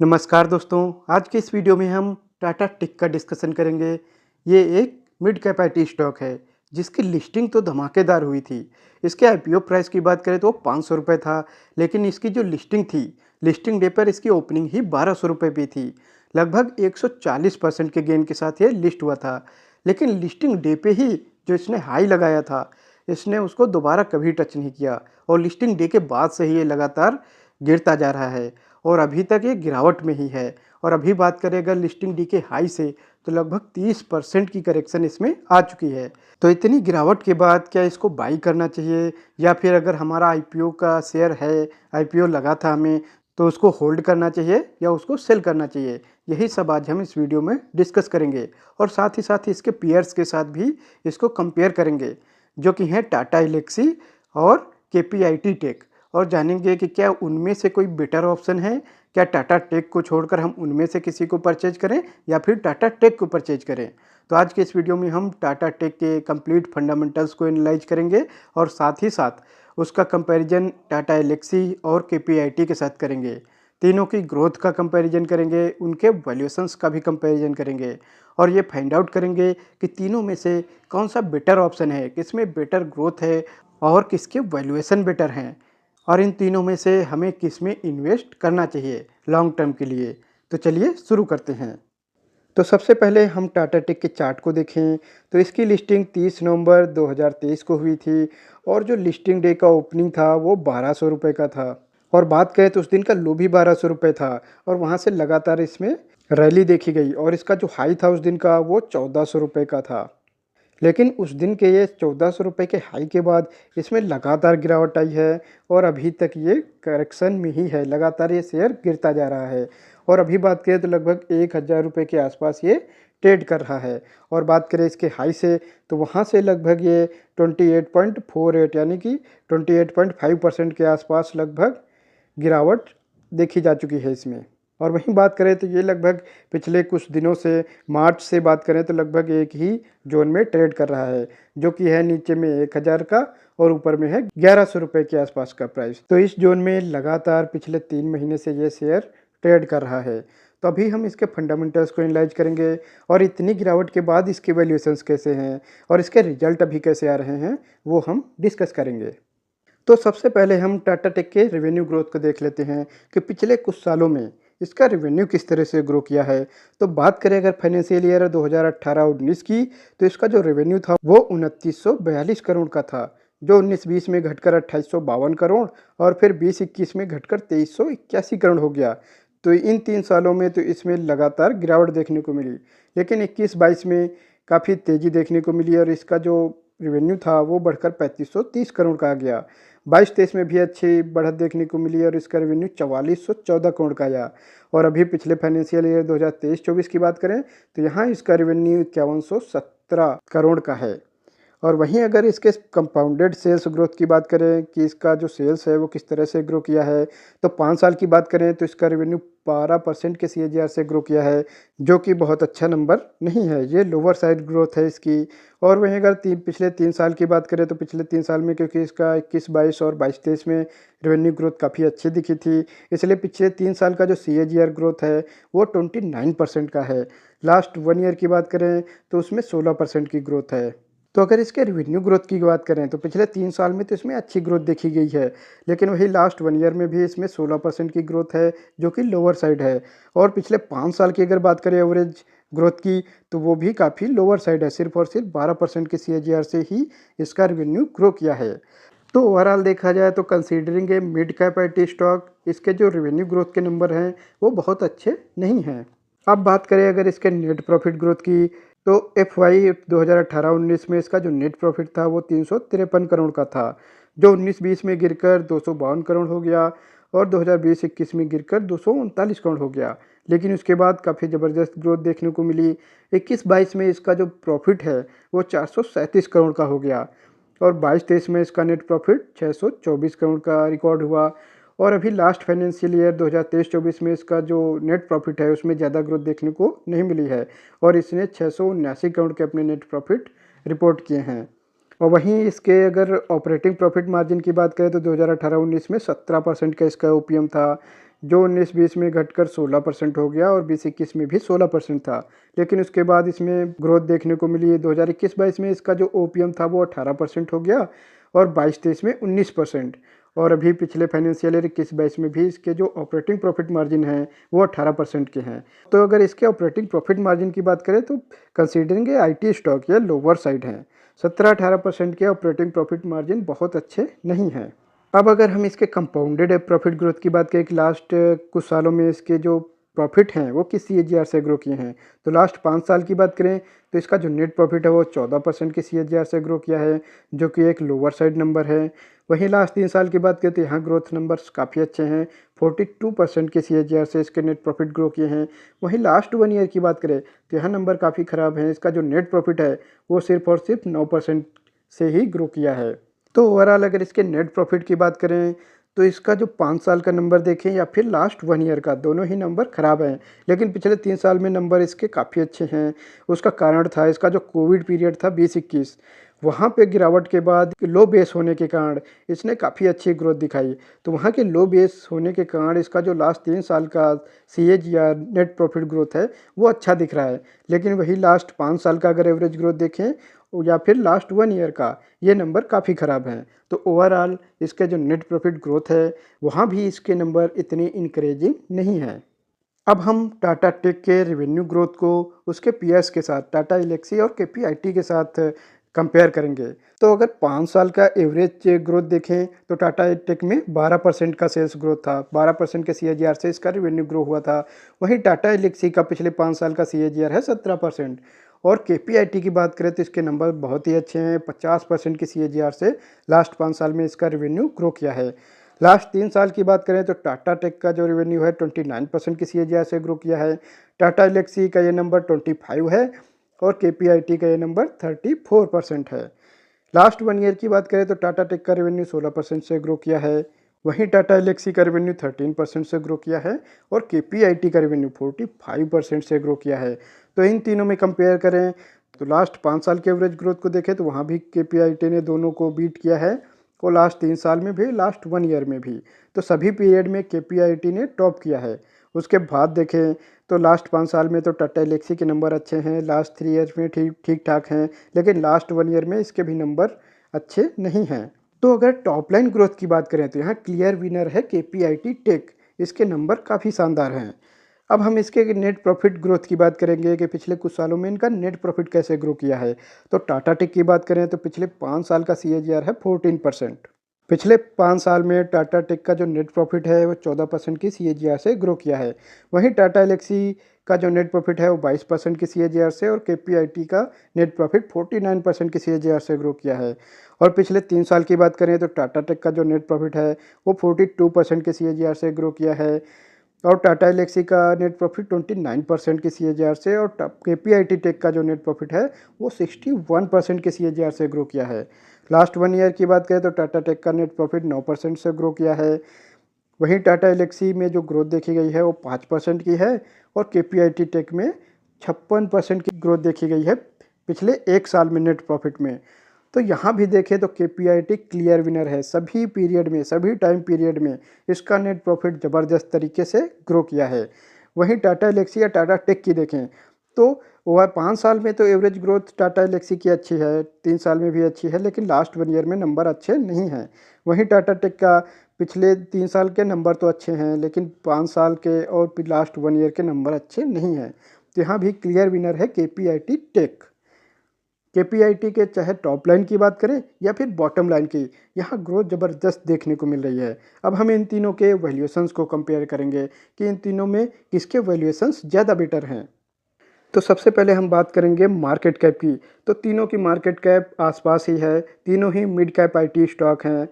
नमस्कार दोस्तों, आज के इस वीडियो में हम टाटा टिक का डिस्कशन करेंगे। ये एक मिड कैप आईटी स्टॉक है जिसकी लिस्टिंग तो धमाकेदार हुई थी। इसके आईपीओ प्राइस की बात करें तो 500 रुपये था, लेकिन इसकी जो लिस्टिंग थी, लिस्टिंग डे पर इसकी ओपनिंग ही 1200 रुपये पे थी। लगभग 140% के गेन के साथ ये लिस्ट हुआ था, लेकिन लिस्टिंग डे पे ही जो इसने हाई लगाया था, इसने उसको दोबारा कभी टच नहीं किया और लिस्टिंग डे के बाद से ही ये लगातार गिरता जा रहा है और अभी तक ये गिरावट में ही है। और अभी बात करें अगर लिस्टिंग डी के हाई से, तो लगभग 30% की करेक्शन इसमें आ चुकी है। तो इतनी गिरावट के बाद क्या इसको बाई करना चाहिए, या फिर अगर हमारा आईपीओ का शेयर है, आईपीओ लगा था हमें, तो उसको होल्ड करना चाहिए या उसको सेल करना चाहिए? यही सब आज हम इस वीडियो में डिस्कस करेंगे और साथ ही इसके पीयर्स के साथ भी इसको कंपेयर करेंगे, जो कि हैं टाटा एल्क्सी और केपीआईटी टेक, और जानेंगे कि क्या उनमें से कोई बेटर ऑप्शन है। क्या टाटा टेक को छोड़कर हम उनमें से किसी को परचेज करें या फिर टाटा टेक को परचेज करें? तो आज के इस वीडियो में हम टाटा टेक के कंप्लीट फंडामेंटल्स को एनालाइज करेंगे और साथ ही साथ उसका कंपैरिजन टाटा एल्क्सी और केपीआईटी के साथ करेंगे। तीनों की ग्रोथ का कंपैरिजन करेंगे, उनके वैल्यूएशंस का भी कंपैरिजन करेंगे और ये फाइंड आउट करेंगे कि तीनों में से कौन सा बेटर ऑप्शन है, किसमें बेटर ग्रोथ है और किसके वैल्यूएशन बेटर हैं, और इन तीनों में से हमें किस में इन्वेस्ट करना चाहिए लॉन्ग टर्म के लिए। तो चलिए शुरू करते हैं। तो सबसे पहले हम टाटा टेक के चार्ट को देखें तो इसकी लिस्टिंग 30 नवंबर 2023 को हुई थी और जो लिस्टिंग डे का ओपनिंग था वो 1200 रुपये का था। और बात करें तो उस दिन का लो भी 1200 रुपये था और वहाँ से लगातार इसमें रैली देखी गई और इसका जो हाई था उस दिन का वो 1400 रुपये का था। लेकिन उस दिन के ये 1400 रुपये के हाई के बाद इसमें लगातार गिरावट आई है और अभी तक ये करेक्शन में ही है, लगातार ये शेयर गिरता जा रहा है। और अभी बात करें तो लगभग 1000 रुपये के आसपास ये ट्रेड कर रहा है। और बात करें इसके हाई से, तो वहाँ से लगभग ये 28.48 यानी कि 28.5% के आसपास लगभग गिरावट देखी जा चुकी है इसमें। और वहीं बात करें तो ये लगभग पिछले कुछ दिनों से, मार्च से बात करें तो लगभग एक ही जोन में ट्रेड कर रहा है, जो कि है नीचे में 1000 का और ऊपर में है 1100 रुपये के आसपास का प्राइस। तो इस जोन में लगातार पिछले 3 महीने से ये शेयर ट्रेड कर रहा है। तो अभी हम इसके फंडामेंटल्स को एनालाइज करेंगे और इतनी गिरावट के बाद इसके वैल्यूएशंस कैसे हैं और इसके रिजल्ट अभी कैसे आ रहे हैं वो हम डिस्कस करेंगे। तो सबसे पहले हम टाटा टेक के रेवेन्यू ग्रोथ को देख लेते हैं कि पिछले कुछ सालों में इसका रेवेन्यू किस तरह से ग्रो किया है। तो बात करें अगर फाइनेंशियल ईयर 2018-19 की, तो इसका जो रेवेन्यू था वो 2942 करोड़ का था, जो 19-20 में घटकर 2852 करोड़ और फिर 20-21 में घटकर 2381 करोड़ हो गया। तो इन 3 सालों में तो इसमें लगातार गिरावट देखने को मिली, लेकिन 21-22 में काफ़ी तेज़ी देखने को मिली और इसका जो रेवेन्यू था वो बढ़कर 3530 करोड़ का आ गया। 22-23 में भी अच्छी बढ़त देखने को मिली और इसका रेवेन्यू 4414 करोड़ का आया। और अभी पिछले फाइनेंशियल ईयर 2023-24 की बात करें तो यहाँ इसका रेवेन्यू 5117 करोड़ का है। और वहीं अगर इसके कंपाउंडेड सेल्स ग्रोथ की बात करें कि इसका जो सेल्स है वो किस तरह से ग्रो किया है, तो 5 साल की बात करें तो इसका रेवेन्यू 12% के सीएजीआर से ग्रो किया है, जो कि बहुत अच्छा नंबर नहीं है, ये लोअर साइड ग्रोथ है इसकी। और वहीं अगर पिछले 3 साल की बात करें तो पिछले 3 साल में क्योंकि इसका 21-22 और 22-23 में रेवेन्यू ग्रोथ काफ़ी अच्छी दिखी थी, इसलिए पिछले 3 साल का जो सीएजीआर ग्रोथ है वो 29% का है। लास्ट 1 ईयर की बात करें तो उसमें 16% की ग्रोथ है। तो अगर इसके रेवेन्यू ग्रोथ की बात करें तो पिछले 3 साल में तो इसमें अच्छी ग्रोथ देखी गई है, लेकिन वही लास्ट 1 ईयर में भी इसमें 16% की ग्रोथ है, जो कि लोअर साइड है। और पिछले 5 साल की अगर बात करें एवरेज ग्रोथ की, तो वो भी काफ़ी लोअर साइड है, सिर्फ और सिर्फ 12% के सीएजीआर से ही इसका रेवेन्यू ग्रो किया है। तो ओवरऑल देखा जाए तो considering A mid cap IT stock, इसके जो रेवेन्यू ग्रोथ के नंबर हैं वो बहुत अच्छे नहीं हैं। अब बात करें अगर इसके नेट प्रॉफिट ग्रोथ की, तो FY 2018-19 में इसका जो नेट प्रॉफिट था वो 353 करोड़ का था, जो 19-20 में गिरकर 252 करोड़ हो गया और 2020-21 में गिरकर 239 करोड़ हो गया। लेकिन उसके बाद काफ़ी ज़बरदस्त ग्रोथ देखने को मिली। 21-22 में इसका जो प्रॉफिट है वो 437 करोड़ का हो गया और 22-23 में इसका नेट प्रॉफिट 624 करोड़ का रिकॉर्ड हुआ। और अभी लास्ट फाइनेंशियल ईयर 2023-24 में इसका जो नेट प्रॉफिट है उसमें ज़्यादा ग्रोथ देखने को नहीं मिली है और इसने 679 करोड़ के अपने नेट प्रॉफिट रिपोर्ट किए हैं। और वहीं इसके अगर ऑपरेटिंग प्रॉफिट मार्जिन की बात करें तो 2018-19 में 17% का इसका ओपीएम था, जो 19-20 में घटकर 16% हो गया और 20-21 में भी 16% था। लेकिन उसके बाद इसमें ग्रोथ देखने को मिली है। 2021-22 में इसका जो ओपीएम था वो 18% हो गया और 22-23 में 19%। और अभी पिछले फाइनेंशियल ईयर 21-22 में भी इसके जो ऑपरेटिंग प्रॉफिट मार्जिन हैं वो 18% के हैं। तो अगर इसके ऑपरेटिंग प्रॉफिट मार्जिन की बात करें तो कंसीडरिंग आईटी स्टॉक ये लोअर साइड हैं। 17-18% के ऑपरेटिंग प्रॉफिट मार्जिन बहुत अच्छे नहीं हैं। अब अगर हम इसके कंपाउंडेड प्रॉफिट ग्रोथ की बात करें कि लास्ट कुछ सालों में इसके जो प्रॉफिट हैं वो किस सीएजीआर से ग्रो किए हैं, तो लास्ट 5 साल की बात करें तो इसका जो नेट प्रॉफिट है वो 14% के सीएजीआर से ग्रो किया है, जो कि एक लोअर साइड नंबर है। वहीं लास्ट 3 साल की बात करें तो यहाँ ग्रोथ नंबर्स काफ़ी अच्छे हैं, 42% के सीएजीआर से इसके नेट प्रॉफिट ग्रो किए हैं। वहीं लास्ट 1 ईयर की बात करें तो यहाँ नंबर काफ़ी ख़राब है, इसका जो नेट प्रॉफिट है वो सिर्फ और सिर्फ 9% से ही ग्रो किया है। तो ओवरऑल अगर इसके नेट प्रॉफिट की बात करें तो इसका जो 5 साल का नंबर देखें या फिर लास्ट 1 ईयर का, दोनों ही नंबर ख़राब हैं। लेकिन पिछले 3 साल में नंबर इसके काफ़ी अच्छे हैं। उसका कारण था इसका जो कोविड पीरियड था 2021, वहाँ पे गिरावट के बाद लो बेस होने के कारण इसने काफ़ी अच्छी ग्रोथ दिखाई। तो वहाँ के लो बेस होने के कारण इसका जो लास्ट 3 साल का सीएजीआर नेट प्रॉफिट ग्रोथ है वो अच्छा दिख रहा है। लेकिन वही लास्ट 5 साल का अगर एवरेज ग्रोथ देखें या फिर लास्ट 1 ईयर का, ये नंबर काफ़ी ख़राब हैं। तो ओवरऑल इसके जो नेट प्रॉफिट ग्रोथ है वहाँ भी इसके नंबर इतने इनकरेजिंग नहीं हैं। अब हम टाटा टेक के रेवेन्यू ग्रोथ को उसके पीएस के साथ टाटा एल्क्सी और केपीआईटी के साथ कंपेयर करेंगे। तो अगर 5 साल का एवरेज ग्रोथ देखें तो टाटा टेक में 12% का सेल्स ग्रोथ था, 12% के सीएजीआर से इसका रेवेन्यू ग्रो हुआ था। वहीं टाटा एल्क्सी का पिछले 5 साल का सीएजीआर है 17%। और केपीआईटी की बात करें तो इसके नंबर बहुत ही अच्छे हैं, 50% के सीएजीआर से लास्ट 5 साल में इसका रेवेन्यू ग्रो किया है। लास्ट 3 साल की बात करें तो टाटा टेक का जो रेवेन्यू है 29% की सीएजीआर से ग्रो किया है। टाटा एल्क्सी का ये नंबर 25 है और केपीआईटी का ये नंबर 34% है। लास्ट 1 ईयर की बात करें तो टाटा टेक का रेवेन्यू 16% से ग्रो किया है। वहीं टाटा एल्क्सी का रेवेन्यू 13% से ग्रो किया है और केपीआईटी का रेवेन्यू 45% से ग्रो किया है। तो इन तीनों में कंपेयर करें तो लास्ट 5 साल के एवरेज ग्रोथ को देखें तो वहाँ भी केपीआईटी ने दोनों को बीट किया है और लास्ट 3 साल में भी, लास्ट 1 ईयर में भी। तो सभी पीरियड में केपीआईटी ने टॉप किया है। उसके बाद देखें तो लास्ट 5 साल में तो टाटा एल्क्सी के नंबर अच्छे हैं, लास्ट 3 ईयर में ठीक ठाक हैं, लेकिन लास्ट 1 ईयर में इसके भी नंबर अच्छे नहीं हैं। तो अगर टॉप लाइन ग्रोथ की बात करें तो यहाँ क्लियर विनर है केपीआईटी टेक, इसके नंबर काफ़ी शानदार हैं। अब हम इसके नेट प्रॉफिट ग्रोथ की बात करेंगे कि पिछले कुछ सालों में इनका नेट प्रॉफिट कैसे ग्रो किया है। तो टाटा टेक की बात करें तो पिछले 5 साल का सीएजीआर है 14%। पिछले 5 साल में टाटा टेक का जो नेट प्रॉफिट है वो 14% की सीएजीआर से ग्रो किया है। वहीं टाटा एल्क्सी का जो नेट प्रॉफिट है वो 22% की सीएजीआर से और केपीआईटी का नेट प्रॉफिट 49% की सीएजीआर से ग्रो किया है। और पिछले 3 साल की बात करें तो टाटा टेक का जो नेट प्रॉफिट है वो 42% के सीएजीआर से ग्रो किया है और टाटा एल्क्सी का नेट प्रॉफिट 29% के सीएजीआर से और केपीआईटी टेक का जो नेट प्रॉफिट है वो 61% के सीएजीआर से ग्रो किया है। लास्ट 1 ईयर की बात करें तो टाटा टेक का नेट प्रॉफिट 9% से ग्रो किया है। वहीं टाटा एल्क्सी में जो ग्रोथ देखी गई है वो 5% की है और केपीआईटी टेक में 56% की ग्रोथ देखी गई है पिछले 1 साल में नेट प्रॉफिट में। तो यहाँ भी देखें तो केपीआईटी क्लियर विनर है, सभी पीरियड में, सभी टाइम पीरियड में इसका नेट प्रॉफिट ज़बरदस्त तरीके से ग्रो किया है। वहीं टाटा एल्क्सी या टाटा टेक की देखें तो वह 5 साल में तो एवरेज ग्रोथ टाटा एल्क्सी की अच्छी है, 3 साल में भी अच्छी है, लेकिन लास्ट 1 ईयर में नंबर अच्छे नहीं हैं। वहीं टाटा टेक का पिछले 3 साल के नंबर तो अच्छे हैं, लेकिन 5 साल के और फिर लास्ट 1 ईयर के नंबर अच्छे नहीं हैं। तो यहाँ भी क्लियर विनर है केपीआईटी टेक। केपीआईटी के चाहे टॉप लाइन की बात करें या फिर बॉटम लाइन की, यहाँ ग्रोथ ज़बरदस्त देखने को मिल रही है। अब हम इन तीनों के वैल्यूएशंस को कंपेयर करेंगे कि इन तीनों में किसके वैल्यूएशंस ज़्यादा बेटर हैं। तो सबसे पहले हम बात करेंगे मार्केट कैप की। तो तीनों की मार्केट कैप आसपास ही है, तीनों ही मिड कैप आईटी स्टॉक हैं।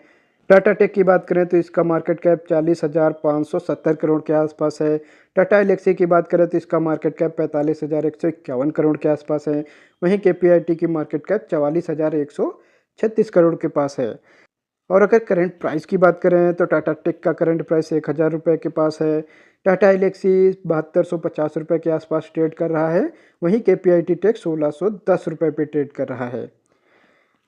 टाटा टेक की बात करें तो इसका मार्केट कैप 40,570 करोड़ के आसपास है। टाटा एल्क्सी की बात करें तो इसका मार्केट कैप 45,151 करोड़ के आसपास है। वहीं केपीआईटी की मार्केट कैप 44,136 करोड़ के पास है। और अगर करंट प्राइस की बात करें तो टाटा टेक का करंट प्राइस 1,000 रुपये के पास है। टाटा एल्क्सी 7250 रुपये के आसपास ट्रेड कर रहा है। वहीं केपीआईटी टेक 1610 रुपये पे ट्रेड कर रहा है।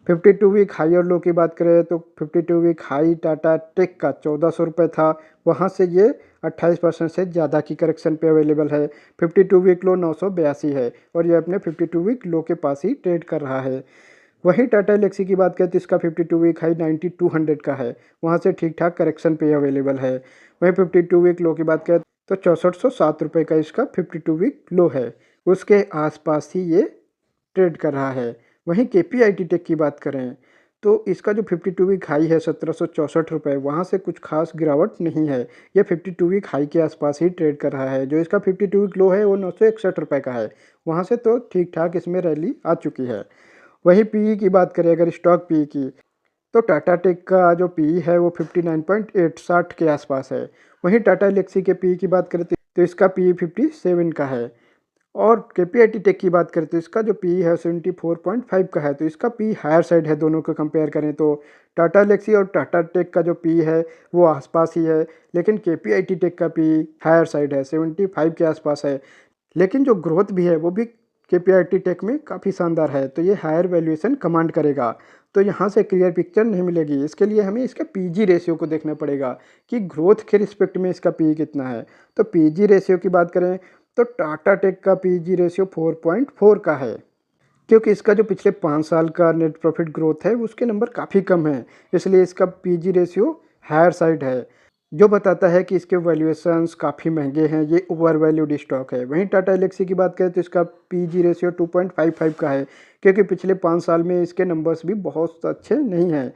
52 वीक हाई और लो की बात करें तो 52 वीक हाई टाटा टेक का 1400 रुपये था, वहाँ से ये 28% से ज़्यादा की करेक्शन पे अवेलेबल है। 52 वीक लो 982 है और ये अपने 52 वीक लो के पास ही ट्रेड कर रहा है। वहीं टाटा एलेक्सी की बात करें तो इसका 52 वीक हाई 9200 का है, वहाँ से ठीक ठाक करेक्शन पे अवेलेबल है। वहीं 52 वीक लो की बात करें तो 6407 रुपये का इसका 52 वीक लो है, उसके आसपास ही ये ट्रेड कर रहा है। वहीं केपीआईटी टेक की बात करें तो इसका जो 52 वीक हाई है 1764 रुपये, वहाँ से कुछ खास गिरावट नहीं है। ये 52 वीक हाई के आसपास ही ट्रेड कर रहा है। जो इसका 52 वीक लो है वो 961 रुपये का है, वहाँ से तो ठीक ठाक इसमें रैली आ चुकी है। वहीं पीई की बात करें अगर स्टॉक पीई की, तो टाटा टेक का जो पीई है वो 59.8 के आसपास है। वहीं टाटा एलेक्सी के पीई की बात करें तो इसका पीई 57 का है। और केपीआईटी टेक की बात करें तो इसका जो पी है 74.5 का है, तो इसका पी हायर साइड है। दोनों को कंपेयर करें तो टाटा एलेक्सी और टाटा टेक का जो पी है वो आसपास ही है, लेकिन केपीआईटी टेक का पी हायर साइड है, 75 के आसपास है। लेकिन जो ग्रोथ भी है वो भी केपीआईटी टेक में काफ़ी शानदार है, तो ये हायर वैल्यूएशन कमांड करेगा। तो यहाँ से क्लियर पिक्चर नहीं मिलेगी, इसके लिए हमें इसका पीजी रेशियो को देखना पड़ेगा कि ग्रोथ के रिस्पेक्ट में इसका पी कितना है। तो पीजी रेशियो की बात करें तो टाटा टेक का पीजी रेशियो 4.4 का है, क्योंकि इसका जो पिछले 5 साल का नेट प्रॉफिट ग्रोथ है उसके नंबर काफ़ी कम है, इसलिए इसका पीजी रेशियो हायर साइड है, जो बताता है कि इसके वैल्यूएशंस काफ़ी महंगे हैं, ये ओवर वैल्यूड स्टॉक है। वहीं टाटा एलेक्सी की बात करें तो इसका पीजी रेशियो 2.55 का है, क्योंकि पिछले 5 साल में इसके नंबर्स भी बहुत अच्छे नहीं हैं।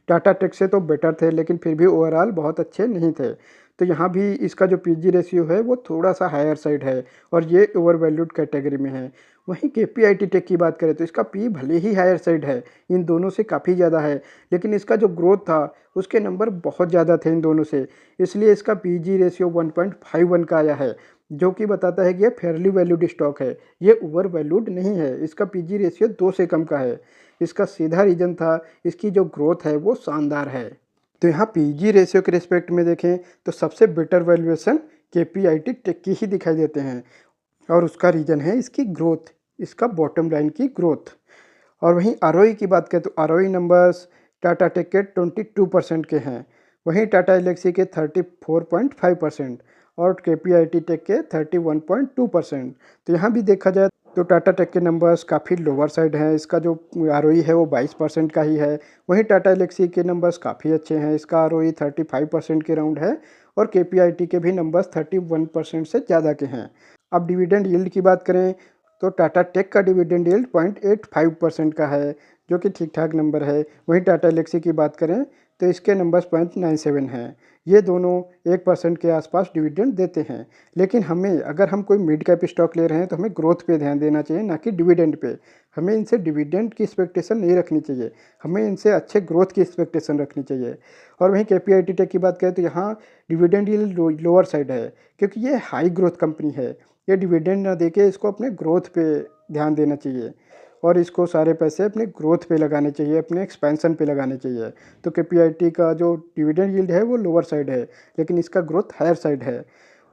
टाटा टेक से तो बेटर थे, लेकिन फिर भी ओवरऑल बहुत अच्छे नहीं थे। तो यहाँ भी इसका जो पीजी रेशियो है वो थोड़ा सा हायर साइड है और ये ओवर वैल्यूड कैटेगरी में है। वहीं केपीआईटी टेक की बात करें तो इसका पी भले ही हायर साइड है, इन दोनों से काफ़ी ज़्यादा है, लेकिन इसका जो ग्रोथ था उसके नंबर बहुत ज़्यादा थे इन दोनों से, इसलिए इसका पीजी रेशियो 1.51 का आया है, जो कि बताता है कि ये फेयरली वैल्यूड स्टॉक है, ये ओवर वैल्यूड नहीं है। इसका पीजी रेशियो 2 से कम का है। इसका सीधा रीज़न था इसकी जो ग्रोथ है वो शानदार है। तो यहाँ पीजी रेशियो के रिस्पेक्ट में देखें तो सबसे बेटर वैल्यूएशन केपीआईटी टेक की ही दिखाई देते हैं, और उसका रीज़न है इसकी ग्रोथ, इसका बॉटम लाइन की ग्रोथ। और वहीं आरओई की बात करें तो आरओई नंबर्स टाटा टेक के 22% के हैं, वहीं टाटा एलेक्सी के 34.5% और केपीआईटी टेक के 31.2%। तो यहाँ भी देखा जाए तो टाटा टेक के नंबर्स काफ़ी लोअर साइड हैं, इसका जो आरओई है वो 22% का ही है। वहीं टाटा एलेक्सी के नंबर्स काफ़ी अच्छे हैं, इसका आरओई 35% के राउंड है और केपीआईटी के भी नंबर्स 31% से ज़्यादा के हैं। अब डिविडेंड यील्ड की बात करें तो टाटा टेक का डिविडेंड यील्ड 0.85% का है, जो कि ठीक ठाक नंबर है। वहीं टाटा एलेक्सी की बात करें तो इसके नंबर्स 0.97 हैं। ये दोनों 1% के आसपास डिविडेंड देते हैं, लेकिन हमें अगर हम कोई मिड कैप स्टॉक ले रहे हैं तो हमें ग्रोथ पे ध्यान देना चाहिए, ना कि डिविडेंड पे। हमें इनसे डिविडेंड की एक्सपेक्टेशन नहीं रखनी चाहिए, हमें इनसे अच्छे ग्रोथ की एक्सपेक्टेशन रखनी चाहिए। और वहीं केपीआईटी टेक की बात करें तो यहाँ डिविडेंड यील्ड लोअर साइड है, क्योंकि ये हाई ग्रोथ कंपनी है। ये डिविडेंड ना देके इसको अपने ग्रोथ पे ध्यान देना चाहिए और इसको सारे पैसे अपने ग्रोथ पे लगाने चाहिए, अपने एक्सपेंशन पे लगाने चाहिए। तो केपीआईटी का जो डिविडेंड यील्ड है वो लोअर साइड है, लेकिन इसका ग्रोथ हायर साइड है।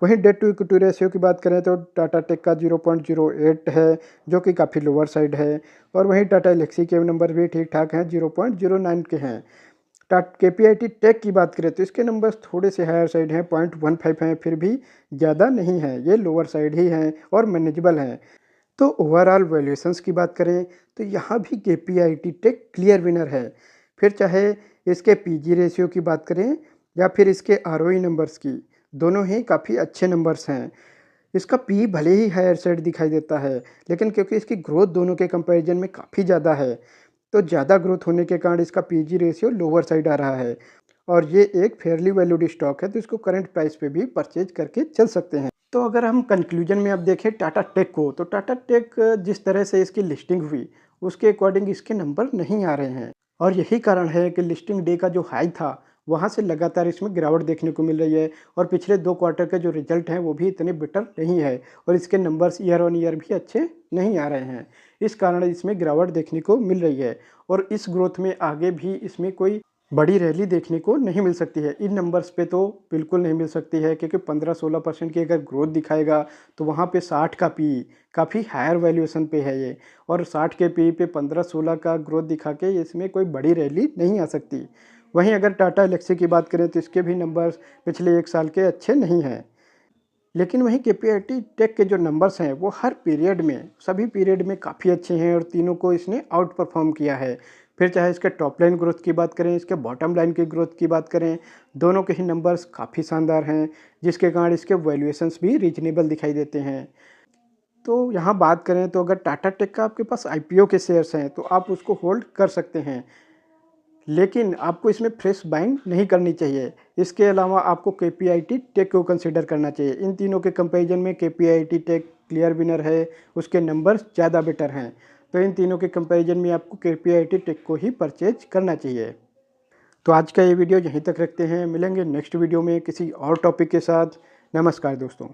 वहीं डेट टू इक्विटी रेशियो की बात करें तो टाटा टेक का 0.08 है, जो कि काफ़ी लोअर साइड है। और वहीं टाटा एलेक्सी के नंबर भी ठीक ठाक हैं, 0.09 के हैं। केपीआईटी टेक की बात करें तो इसके नंबर्स थोड़े से हायर साइड हैं, 0.15 हैं, फिर भी ज़्यादा नहीं हैं, ये लोअर साइड ही हैं और मैनेजेबल हैं। तो ओवरऑल वैल्यूएशंस की बात करें तो यहाँ भी केपीआईटी टेक क्लियर विनर है। फिर चाहे इसके पीजी रेशियो की बात करें या फिर इसके आरओई नंबर्स की, दोनों ही काफ़ी अच्छे नंबर्स हैं। इसका पी भले ही हायर साइड दिखाई देता है, लेकिन क्योंकि इसकी ग्रोथ दोनों के कंपैरिजन में काफ़ी ज़्यादा है, तो ज़्यादा ग्रोथ होने के कारण इसका पीजी रेशियो लोअर साइड आ रहा है। और ये एक फेयरली वैल्यूड स्टॉक है, तो इसको करंट प्राइस पे भी परचेज करके चल सकते हैं। तो अगर हम कंक्लूजन में अब देखें टाटा टेक को, तो टाटा टेक जिस तरह से इसकी लिस्टिंग हुई उसके अकॉर्डिंग इसके नंबर नहीं आ रहे हैं, और यही कारण है कि लिस्टिंग डे का जो हाई था वहाँ से लगातार इसमें गिरावट देखने को मिल रही है, और पिछले 2 क्वार्टर के जो रिजल्ट हैं वो भी इतने बेटर नहीं है, और इसके नंबर्स ईयर ऑन ईयर भी अच्छे नहीं आ रहे हैं। इस कारण इसमें गिरावट देखने को मिल रही है, और इस ग्रोथ में आगे भी इसमें कोई बड़ी रैली देखने को नहीं मिल सकती है। इन नंबर्स पे तो बिल्कुल नहीं मिल सकती है, क्योंकि 15-16% की अगर ग्रोथ दिखाएगा तो वहाँ पे 60 का पीई काफ़ी हायर वैल्यूएशन पे है ये, और 60 के पीई पे 15-16 का ग्रोथ दिखा के इसमें कोई बड़ी रैली नहीं आ सकती। वहीं अगर टाटा एल्क्सी की बात करें तो इसके भी नंबर्स पिछले 1 साल के अच्छे नहीं हैं। लेकिन वहीं केपीआईटी टेक के जो नंबर्स हैं वो हर पीरियड में, सभी पीरियड में काफ़ी अच्छे हैं और तीनों को इसने आउट परफॉर्म किया है। फिर चाहे इसके टॉप लाइन ग्रोथ की बात करें, इसके बॉटम लाइन की ग्रोथ की बात करें, दोनों के ही नंबर्स काफ़ी शानदार हैं, जिसके कारण इसके वैल्यूएशंस भी रीजनेबल दिखाई देते हैं। तो यहाँ बात करें तो अगर टाटा टेक का आपके पास आईपीओ के शेयर्स हैं तो आप उसको होल्ड कर सकते हैं, लेकिन आपको इसमें फ्रेश बाइंग नहीं करनी चाहिए। इसके अलावा आपको केपीआईटी टेक को कंसीडर करना चाहिए। इन तीनों के कंपैरिजन में केपीआईटी टेक क्लियर विनर है, उसके नंबर्स ज़्यादा बेटर हैं। तो इन तीनों के कंपैरिजन में आपको केपीआईटी टेक को ही परचेज करना चाहिए। तो आज का ये वीडियो यहीं तक रखते हैं, मिलेंगे नेक्स्ट वीडियो में किसी और टॉपिक के साथ। नमस्कार दोस्तों।